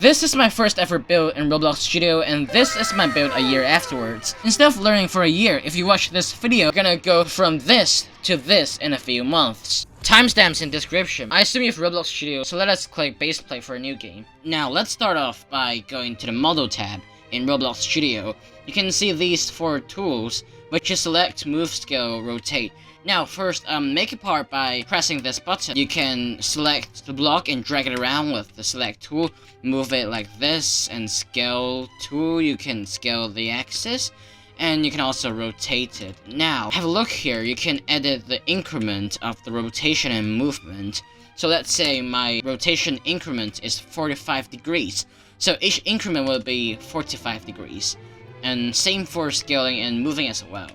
This is my first ever build in Roblox Studio, and this is my build a year afterwards. Instead of learning for a year, if you watch this video, you're gonna go from this to this in a few months. Timestamps in description. I assume you have Roblox Studio, so let us click baseplate for a new game. Now, let's start off by going to the Model tab in Roblox Studio. You can see these 4 tools, which is select, move, scale, rotate. Now, first, make a part by pressing this button. You can select the block and drag it around with the select tool, move it like this, and scale tool, you can scale the axis, and you can also rotate it. Now, have a look here, you can edit the increment of the rotation and movement. So let's say my rotation increment is 45 degrees, so each increment will be 45 degrees. And same for scaling and moving as well.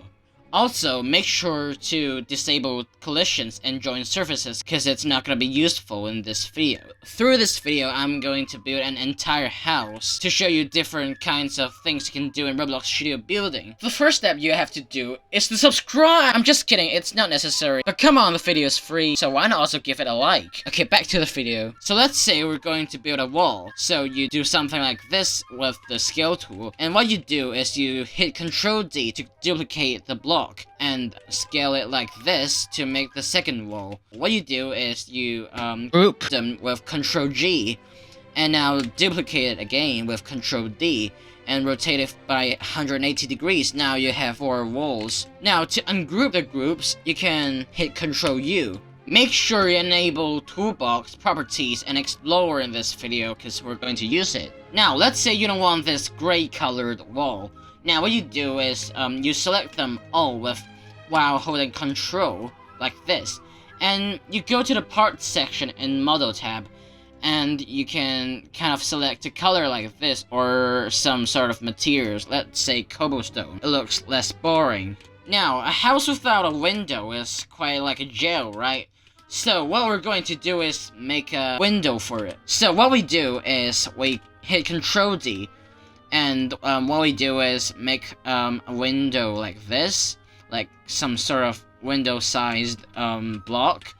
Also, make sure to disable collisions and join surfaces, because it's not going to be useful in this video. Through this video, I'm going to build an entire house to show you different kinds of things you can do in Roblox Studio building. The first step you have to do is to subscribe! I'm just kidding, it's not necessary. But come on, the video is free, so why not also give it a like? Okay, back to the video. So let's say we're going to build a wall. So you do something like this with the scale tool, and what you do is you hit Ctrl D to duplicate the block and scale it like this to make the second wall. What you do is you group them with Ctrl G, and now duplicate it again with Ctrl D and rotate it by 180 degrees. Now you have 4 walls. Now to ungroup the groups, you can hit Ctrl U. Make sure you enable toolbox properties and explorer in this video, because we're going to use it. Now let's say you don't want this gray colored wall. Now what you do is you select them all while holding Ctrl like this, and you go to the parts section in Model tab, and you can kind of select a color like this or some sort of materials. Let's say cobblestone. It looks less boring. Now, a house without a window is quite like a jail, right? So what we're going to do is make a window for it. So what we do is we hit Ctrl D, and what we do is make a window like this, like some sort of window-sized block.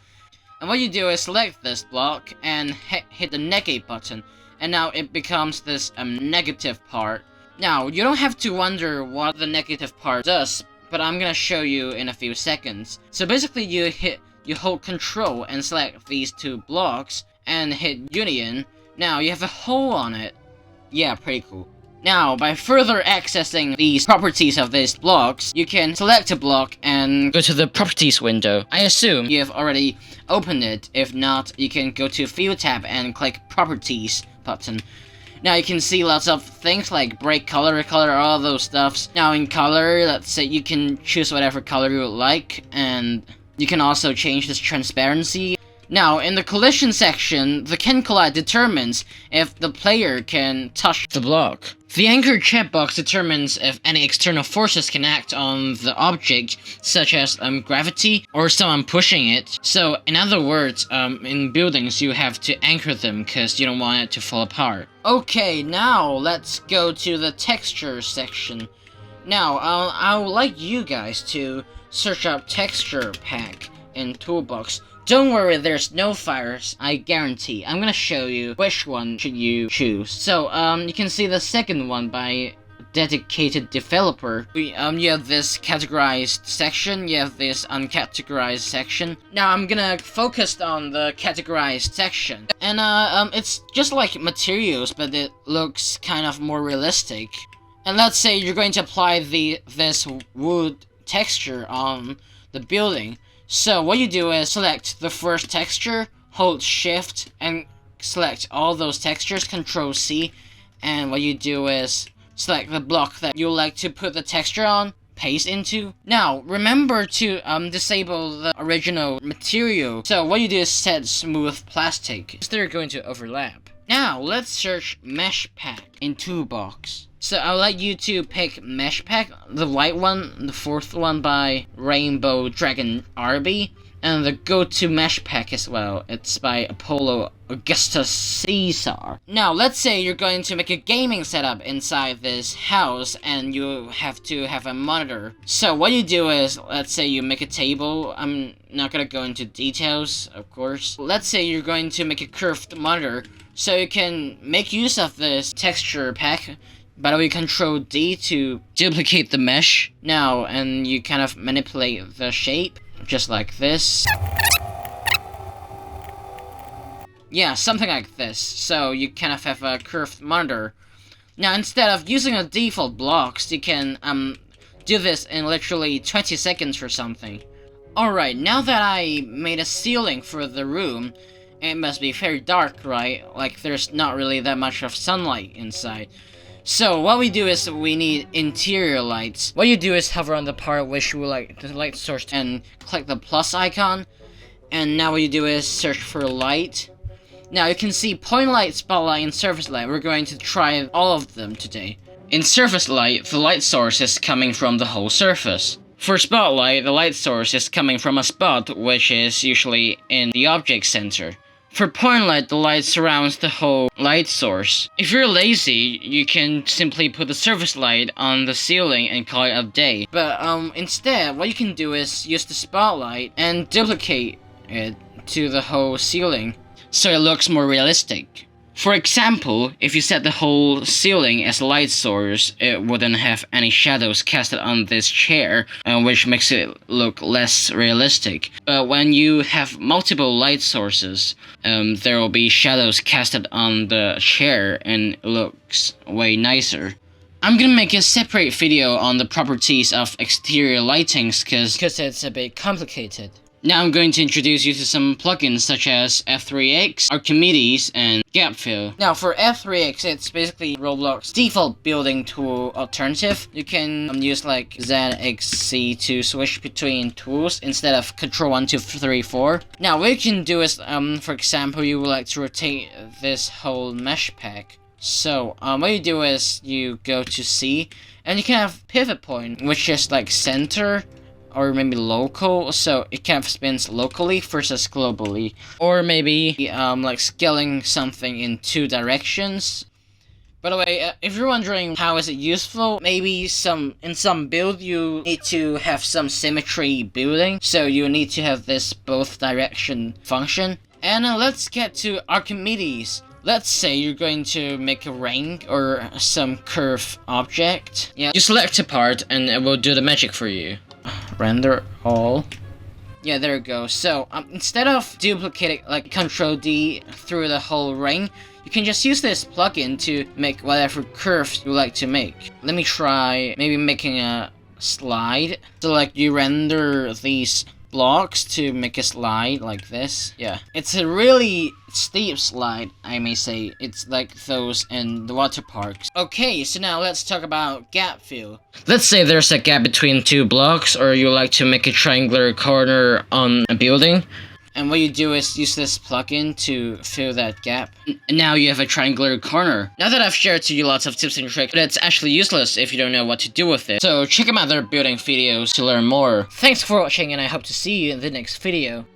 And what you do is select this block and hit the negate button, and now it becomes this negative part. Now, you don't have to wonder what the negative part does, but I'm gonna show you in a few seconds. So basically you hold Control and select these 2 blocks and hit Union. Now you have a hole on it. Yeah, pretty cool. Now, by further accessing these properties of these blocks, you can select a block and go to the properties window. I assume you have already opened it. If not, you can go to View tab and click Properties button. Now you can see lots of things like break color, all those stuffs. Now in color, let's say you can choose whatever color you like, and you can also change this transparency. Now, in the collision section, the can collide determines if the player can touch the block. The anchor checkbox determines if any external forces can act on the object, such as gravity or someone pushing it. So, in other words, in buildings you have to anchor them because you don't want it to fall apart. Okay, now let's go to the texture section. Now, I would like you guys to search up texture pack in Toolbox. Don't worry, there's no fires, I guarantee. I'm gonna show you which one should you choose. So, you can see the second one by dedicated developer. You have this categorized section, you have this uncategorized section. Now, I'm gonna focus on the categorized section. And, it's just like materials, but it looks kind of more realistic. And let's say you're going to apply this wood texture on the building. So what you do is select the first texture, hold shift, and select all those textures, Ctrl C, and what you do is select the block that you like to put the texture on, paste into. Now, remember to disable the original material. So what you do is set smooth plastic, because they're going to overlap. Now, let's search Mesh Pack in Toolbox. So I'd like you to pick Mesh Pack, the white one, the 4th one by Rainbow Dragon RB, and the go-to Mesh Pack as well. It's by Apollo Augustus Caesar. Now, let's say you're going to make a gaming setup inside this house, and you have to have a monitor. So what you do is, let's say you make a table. I'm not gonna go into details, of course. Let's say you're going to make a curved monitor So you can make use of this texture pack. By the way, Ctrl D to duplicate the mesh. Now, and you kind of manipulate the shape, just like this. Yeah, something like this. So you kind of have a curved monitor. Now, instead of using a default blocks, you can do this in literally 20 seconds or something. Alright, now that I made a ceiling for the room, it must be very dark, right? Like, there's not really that much of sunlight inside. So, what we do is we need interior lights. What you do is hover on the part which you like the light source and click the plus icon. And now what you do is search for light. Now you can see point light, spotlight, and surface light. We're going to try all of them today. In surface light, the light source is coming from the whole surface. For spotlight, the light source is coming from a spot, which is usually in the object center. For point light, the light surrounds the whole light source. If you're lazy, you can simply put the surface light on the ceiling and call it a day. But instead, what you can do is use the spotlight and duplicate it to the whole ceiling, so it looks more realistic. For example, if you set the whole ceiling as a light source, it wouldn't have any shadows casted on this chair, which makes it look less realistic. But when you have multiple light sources, there will be shadows casted on the chair and it looks way nicer. I'm gonna make a separate video on the properties of exterior lightings because it's a bit complicated. Now I'm going to introduce you to some plugins such as F3X, Archimedes, and Gap Fill. Now for F3X, it's basically Roblox default building tool alternative. You can use like ZXC to switch between tools instead of Ctrl 1, 2, 3, 4. Now what you can do is, for example, you would like to rotate this whole mesh pack. So what you do is you go to C, and you can have pivot point, which is like center, or maybe local, so it kind of spins locally versus globally. Or maybe like scaling something in 2 directions. By the way, if you're wondering how is it useful, maybe in some build you need to have some symmetry building, so you need to have this both direction function. And let's get to Archimedes. Let's say you're going to make a ring or some curved object. Yeah, you select a part and it will do the magic for you. Render all. Yeah, there we go. So instead of duplicating like Ctrl D through the whole ring, you can just use this plugin to make whatever curves you like to make. Let me try maybe making a slide. So like you render these blocks to make a slide like this. Yeah, it's a really steep slide, I may say. It's like those in the water parks. Okay, so now let's talk about gap fill. Let's say there's a gap between 2 blocks, or you like to make a triangular corner on a building. And what you do is use this plugin to fill that gap. And now you have a triangular corner. Now that I've shared to you lots of tips and tricks, but it's actually useless if you don't know what to do with it. So check out my other building videos to learn more. Thanks for watching, and I hope to see you in the next video.